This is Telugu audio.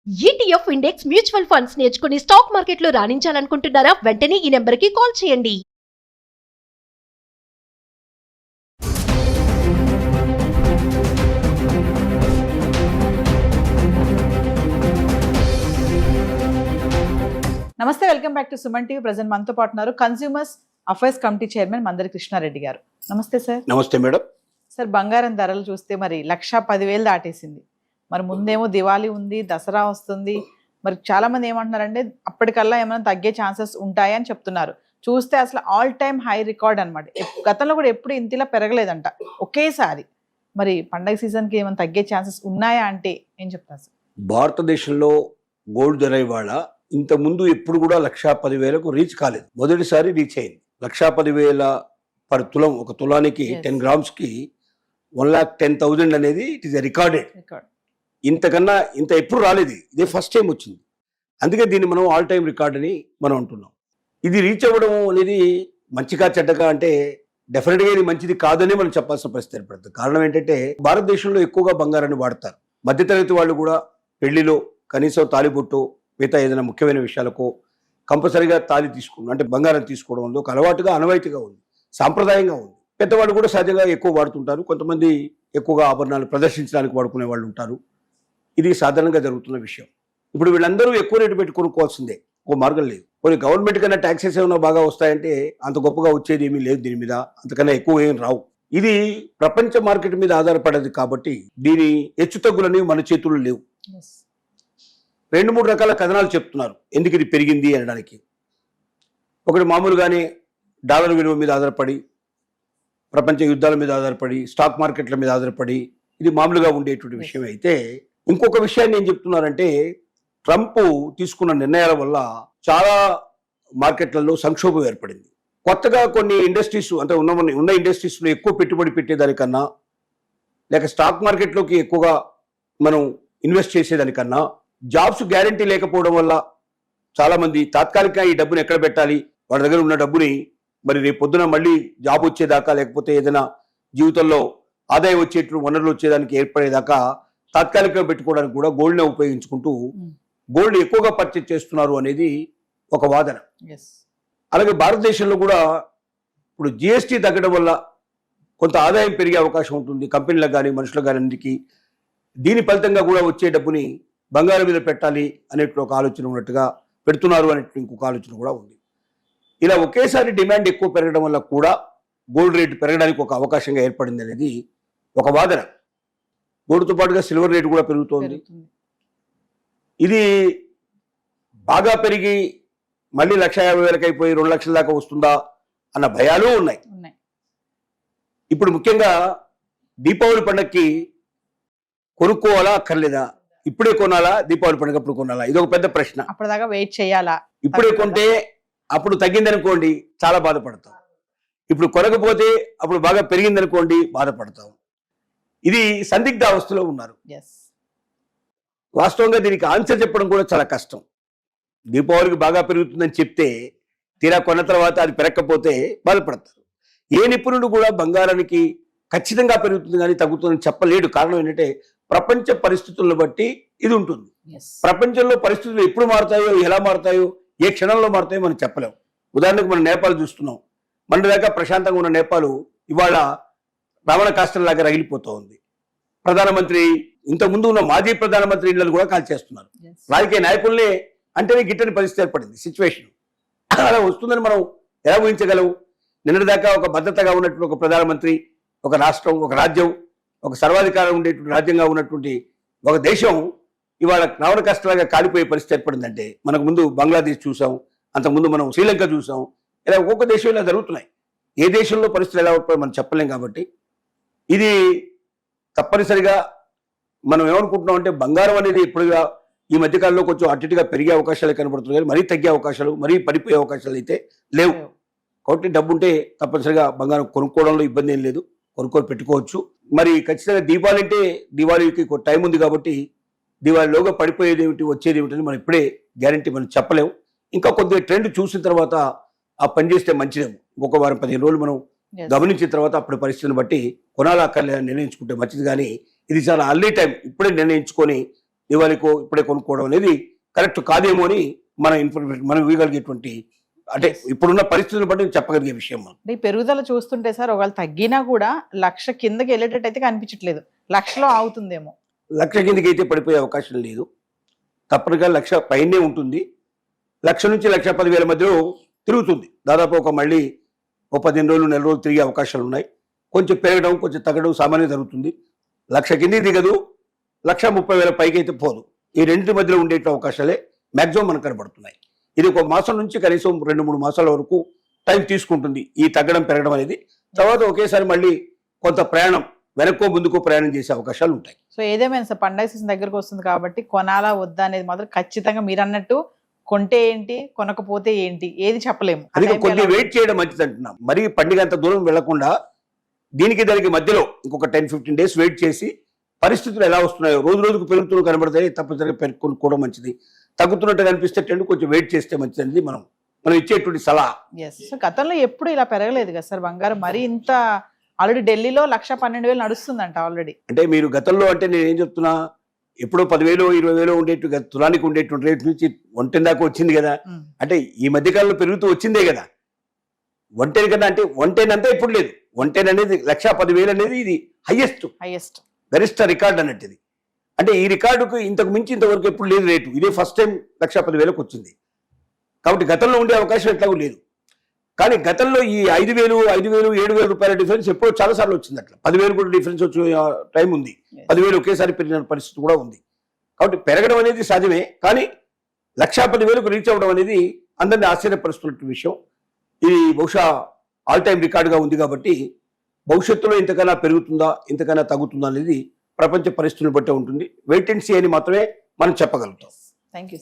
ఈటీఎఫ్ ఇండెక్స్ మ్యూచువల్ ఫండ్స్ నేర్చుకుని స్టాక్ మార్కెట్లో రాణించాలనుకుంటున్నారా? వెంటనే ఈ నెంబర్కి కాల్ చేయండి. నమస్తే, welcome back to Suman TV. Present మనతో పాటు ఉన్నారు consumers affairs committee chairman Mandari Krishnareddy గారు. నమస్తే సార్. నమస్తే మేడం. సార్, బంగారం ధరలు చూస్తే మరి 1,10,000 దాటేసింది. మరి ముందేమో దివాళీ ఉంది, దసరా వస్తుంది. మరి చాలా మంది ఏమంటున్నారంటే అప్పటికల్లా ఏమైనా తగ్గే ఛాన్సెస్ ఉంటాయని చెప్తున్నారు. చూస్తే అసలు ఆల్ టైమ్ హై రికార్డ్ అనమాట. గతంలో కూడా ఎప్పుడు ఇంతలా పెరగలేదంట ఒకేసారి. మరి పండగ సీజన్కి ఏమైనా తగ్గే ఛాన్సెస్ ఉన్నాయా అంటే ఏం చెప్తారు సార్? భారతదేశంలో గోల్డ్ ధర ఇవాళ ఇంత ముందు ఎప్పుడు కూడా 1,10,000కు రీచ్ కాలేదు. మొదటిసారి రీచ్ అయింది. 1,10,000 పర్ తులం. ఒక తులానికి 10 grams కి 1,10,000 అనేది ఇట్ ఈస్ రికార్డెడ్. ఇంతకన్నా ఇంత ఎప్పుడు రాలేదు. ఇదే ఫస్ట్ టైం వచ్చింది. అందుకే దీన్ని మనం ఆల్ టైమ్ రికార్డ్ అని మనం అంటున్నాం. ఇది రీచ్ అవ్వడం అనేది మంచిగా చెడ్డగా అంటే డెఫినెట్గా ఇది మంచిది కాదని మనం చెప్పాల్సిన పరిస్థితి ఏర్పడుతుంది. కారణం ఏంటంటే భారతదేశంలో ఎక్కువగా బంగారాన్ని వాడతారు. మధ్యతరగతి వాళ్ళు కూడా పెళ్లిలో కనీసం తాలిబొట్టు మిగతా ఏదైనా ముఖ్యమైన విషయాలకు కంపల్సరీగా తాలి తీసుకోవడం అంటే బంగారం తీసుకోవడం ఒక అలవాటుగా అనవాయితీగా ఉంది, సాంప్రదాయంగా ఉంది. పెద్దవాళ్ళు కూడా సహజంగా ఎక్కువ వాడుతుంటారు. కొంతమంది ఎక్కువగా ఆభరణాలు ప్రదర్శించడానికి వాడుకునే వాళ్ళు ఉంటారు. ఇది సాధారణంగా జరుగుతున్న విషయం. ఇప్పుడు వీళ్ళందరూ ఎక్కువ రేటు పెట్టి కొనుక్కోవాల్సిందే, ఒక మార్గం లేదు. కొన్ని గవర్నమెంట్ కన్నా ట్యాక్సెస్ ఏమైనా బాగా వస్తాయంటే అంత గొప్పగా వచ్చేది ఏమీ లేదు దీని మీద, అంతకన్నా ఎక్కువ ఏం రావు. ఇది ప్రపంచ మార్కెట్ మీద ఆధారపడేది కాబట్టి దీని హెచ్చుతగ్గులని మన చేతుల్లో లేవు. 2-3 రకాల కథనాలు చెప్తున్నారు ఎందుకు ఇది పెరిగింది అనడానికి. ఒకటి మామూలుగానే డాలర్ విలువ మీద ఆధారపడి, ప్రపంచ యుద్ధాల మీద ఆధారపడి, స్టాక్ మార్కెట్ల మీద ఆధారపడి ఇది మామూలుగా ఉండేటువంటి విషయం అయితే, ఇంకొక విషయాన్ని ఏం చెప్తున్నారంటే ట్రంప్ తీసుకున్న నిర్ణయాల వల్ల చాలా మార్కెట్లలో సంక్షోభం ఏర్పడింది. కొత్తగా కొన్ని ఇండస్ట్రీస్ అంటే ఉన్న ఇండస్ట్రీస్లో ఎక్కువ పెట్టుబడి పెట్టేదానికన్నా, లేక స్టాక్ మార్కెట్లోకి ఎక్కువగా మనం ఇన్వెస్ట్ చేసేదానికన్నా, జాబ్స్ గ్యారంటీ లేకపోవడం వల్ల చాలామంది తాత్కాలికంగా ఈ డబ్బుని ఎక్కడ పెట్టాలి, వాళ్ళ దగ్గర ఉన్న డబ్బుని మరి రేపు పొద్దున మళ్ళీ జాబ్ వచ్చేదాకా లేకపోతే ఏదైనా జీవితంలో ఆదాయం వచ్చేట్లు వనరులు వచ్చేదానికి ఏర్పడేదాకా తాత్కాలికంగా పెట్టుకోవడానికి కూడా గోల్డ్నే ఉపయోగించుకుంటూ గోల్డ్ ఎక్కువగా పర్చేజ్ చేస్తున్నారు అనేది ఒక వాదన. అలాగే భారతదేశంలో కూడా ఇప్పుడు జిఎస్టీ తగ్గడం వల్ల కొంత ఆదాయం పెరిగే అవకాశం ఉంటుంది కంపెనీలకు కానీ మనుషులకు కానీ అన్నిటికీ. దీని ఫలితంగా కూడా వచ్చే డబ్బుని బంగారం మీద పెట్టాలి అనేటువంటి ఒక ఆలోచన ఉన్నట్టుగా పెడుతున్నారు అనేటువంటి ఇంకొక ఆలోచన కూడా ఉంది. ఇలా ఒకేసారి డిమాండ్ ఎక్కువ పెరగడం వల్ల కూడా గోల్డ్ రేటు పెరగడానికి ఒక అవకాశంగా ఏర్పడింది అనేది ఒక వాదన. గోల్డ్తో పాటుగా సిల్వర్ రేటు కూడా పెరుగుతోంది. ఇది బాగా పెరిగి మళ్ళీ 1,50,000 అయిపోయి 2 లక్షల దాకా వస్తుందా అన్న భయాలు ఉన్నాయి. ఇప్పుడు ముఖ్యంగా దీపావళి పండగకి కొనుక్కోవాలా అక్కర్లేదా, ఇప్పుడే కొనాలా, దీపావళి పండుగ అప్పుడు కొనాలా, ఇది ఒక పెద్ద ప్రశ్న. అప్పటిదాకా వెయిట్ చేయాలా? ఇప్పుడే కొంటే అప్పుడు తగ్గిందనుకోండి చాలా బాధపడతాం. ఇప్పుడు కొనకపోతే అప్పుడు బాగా పెరిగిందనుకోండి బాధపడతాం. ఇది సందిగ్ధ అవస్థలో ఉన్నారు. వాస్తవంగా దీనికి ఆన్సర్ చెప్పడం కూడా చాలా కష్టం. దీపావళికి బాగా పెరుగుతుందని చెప్తే తీరా కొన్న తర్వాత అది పెరగకపోతే బాధపడతారు. ఏ నిపుణుడు కూడా బంగారానికి ఖచ్చితంగా పెరుగుతుంది కానీ తగ్గుతుందని చెప్పలేడు. కారణం ఏంటంటే ప్రపంచ పరిస్థితులను బట్టి ఇది ఉంటుంది. ప్రపంచంలో పరిస్థితులు ఎప్పుడు మారుతాయో, ఎలా మారుతాయో, ఏ క్షణంలో మారుతాయో మనం చెప్పలేం. ఉదాహరణకు మనం నేపాల్ చూస్తున్నాం. మన దాకా ప్రశాంతంగా ఉన్న నేపాల్ ఇవాళ రావణ కాష్టంలాగా రగిలిపోతూ ఉంది. ప్రధానమంత్రి ఇంతకుముందు ఉన్న మాజీ ప్రధానమంత్రి ఇళ్లను కూడా కాల్చేస్తున్నారు. రాజకీయ నాయకుల్నే అంటేనే గిట్టని పరిస్థితి ఏర్పడింది సిచ్యువేషన్. అలా వస్తుందని మనం ఎలా ఊహించగలవు? నిన్నటిదాకా ఒక భద్రతగా ఉన్నటువంటి ఒక ప్రధానమంత్రి, ఒక రాష్ట్రం, ఒక రాజ్యం, ఒక సర్వాధికారం ఉండేటువంటి రాజ్యంగా ఉన్నటువంటి ఒక దేశం ఇవాళ రావణ కష్టంలాగా కాలిపోయే పరిస్థితి ఏర్పడిందంటే, మనకు ముందు బంగ్లాదేశ్ చూసాం, అంతకుముందు మనం శ్రీలంక చూసాం. ఇలా ఒక్కొక్క దేశం ఇలా జరుగుతున్నాయి. ఏ దేశంలో పరిస్థితులు ఎలా ఉంటాయో మనం చెప్పలేం. కాబట్టి ఇది తప్పనిసరిగా మనం ఏమనుకుంటున్నాం అంటే బంగారం అనేది ఇప్పుడుగా ఈ మధ్యకాలంలో కొంచెం అటుగా పెరిగే అవకాశాలు కనబడుతున్నాయి, మరీ తగ్గే అవకాశాలు, మరీ పడిపోయే అవకాశాలు అయితే లేవు. కాబట్టి డబ్బు ఉంటే తప్పనిసరిగా బంగారం కొనుక్కోవడంలో ఇబ్బంది ఏం లేదు, కొనుక్కొని పెట్టుకోవచ్చు. మరి ఖచ్చితంగా దీపావళి అంటే దీపావళికి టైం ఉంది కాబట్టి దీపావళిలోగా పడిపోయేది ఏమిటి, వచ్చేది ఏమిటని మనం ఇప్పుడే గ్యారంటీ మనం చెప్పలేము. ఇంకా కొద్దిగా ట్రెండ్ చూసిన తర్వాత ఆ పని చేస్తే మంచిదేమో. ఒక వారం 15 రోజులు మనం గమనించిన తర్వాత అప్పుడు పరిస్థితిని బట్టి కొనాలా అక్కర్లేదని నిర్ణయించుకుంటే మంచిది. కానీ ఇది చాలా అర్లీ టైం. ఇప్పుడే నిర్ణయించుకొని దివాళీకో ఇప్పుడే కొనుక్కోవడం అనేది కరెక్ట్ కాదేమో అని మన ఇన్ఫర్మేషన్ మనం ఇవ్వగలిగేటువంటి అంటే ఇప్పుడున్న పరిస్థితులను బట్టి చెప్పగలిగే విషయం మనం. అంటే ఈ పెరుగుదల చూస్తుంటే సార్ ఒకవేళ తగ్గినా కూడా 1,00,000 కిందకి వెళ్ళేటట్టు అయితే కనిపించట్లేదు, 1,00,000లో ఆగుతుందేమో. 1,00,000 కిందకి అయితే పడిపోయే అవకాశం లేదు, తప్పనిగా 1,00,000 పైనే ఉంటుంది. 1,00,000 నుంచి 1,10,000 మధ్యలో తిరుగుతుంది. దాదాపు ఒక మళ్ళీ 15 రోజులు నెల రోజులు తిరిగే అవకాశాలు ఉన్నాయి. కొంచెం పెరగడం కొంచెం తగ్గడం సామాన్యం జరుగుతుంది. 1,00,000 కిందకి దిగదు, 1,30,000 పైకి అయితే పోదు. ఈ రెండింటి మధ్యలో ఉండే అవకాశాలే మాక్సిమం మనకు కనబడుతున్నాయి. ఇది ఒక మాసం నుంచి కనీసం 2-3 మాసాల వరకు టైం తీసుకుంటుంది ఈ తగ్గడం పెరగడం అనేది. తర్వాత ఒకేసారి మళ్ళీ కొంత ప్రయాణం వెనక్కో ముందుకో ప్రయాణం చేసే అవకాశాలు ఉంటాయి. సో ఏదేమైనా సార్ పండగ సీజన్ దగ్గరకు వస్తుంది కాబట్టి కొనాలా వద్దా అనేది మాత్రం ఖచ్చితంగా మీరు అన్నట్టు కొంటే ఏంటి కొనకపోతే ఏంటి ఏది చెప్పలేము. అది కొద్దిగా వెయిట్ చేయడం మంచిది అంటున్నాం. మరి పండుగ అంత దూరం వెళ్లకుండా దీనికి దానికి మధ్యలో ఇంకొక 10-15 డేస్ వెయిట్ చేసి పరిస్థితులు ఎలా వస్తున్నాయో రోజు రోజుకు పెరుగుతూ కనబడతాయి, తప్పనిసరిగా పెరుగుకోవడం మంచిది. తగ్గుతున్నట్టు కనిపిస్తే కొంచెం వెయిట్ చేస్తే మంచిది అనేది మనం ఇచ్చేటువంటి సలహా. సో గతంలో ఎప్పుడు ఇలా పెరగలేదు కదా సార్ బంగారం, మరి ఇంత ఆల్రెడీ ఢిల్లీలో 1,12,000 నడుస్తుందంట ఆల్రెడీ. అంటే మీరు గతంలో అంటే నేను ఏం చెప్తున్నా, ఎప్పుడో 10,000 20,000 ఉండేట్టు తులానికి ఉండేటువంటి రేటు నుంచి 110 దాకా వచ్చింది కదా. అంటే ఈ మధ్యకాలంలో పెరుగుతూ వచ్చిందే కదా. 110 కదా, అంటే 110 అంతా ఇప్పుడు లేదు. 110 అనేది 1,10,000 అనేది ఇది హైయెస్ట్ గరిష్ట రికార్డ్ అన్నట్టు ఇది. అంటే ఈ రికార్డుకు ఇంతకు మించి ఇంతవరకు ఎప్పుడు లేదు రేటు. ఇదే ఫస్ట్ టైం 1,10,000 వచ్చింది. కాబట్టి గతంలో ఉండే అవకాశం ఎట్లాగూ లేదు. కానీ గతంలో ఈ 5,000, 7,000 రూపాయల డిఫరెన్స్ ఎప్పుడో చాలా సార్లు వచ్చింది. అట్లా 10,000 కూడా డిఫరెన్స్ వచ్చే టైం ఉంది. 10,000 ఒకేసారి పెరిగిన పరిస్థితి కూడా ఉంది. కాబట్టి పెరగడం అనేది సాధ్యమే, కానీ 1,10,000 రీచ్ అవ్వడం అనేది అందరినీ ఆశ్చర్యపరుస్తున్న విషయం. ఇది బహుశా ఆల్ టైం రికార్డుగా ఉంది. కాబట్టి భవిష్యత్తులో ఇంతకన్నా పెరుగుతుందా ఇంతకన్నా తగ్గుతుందా అనేది ప్రపంచ పరిస్థితులను బట్టే ఉంటుంది. వెయిట్ అండ్ సీ అని మాత్రమే మనం చెప్పగలుగుతాం. Thank you.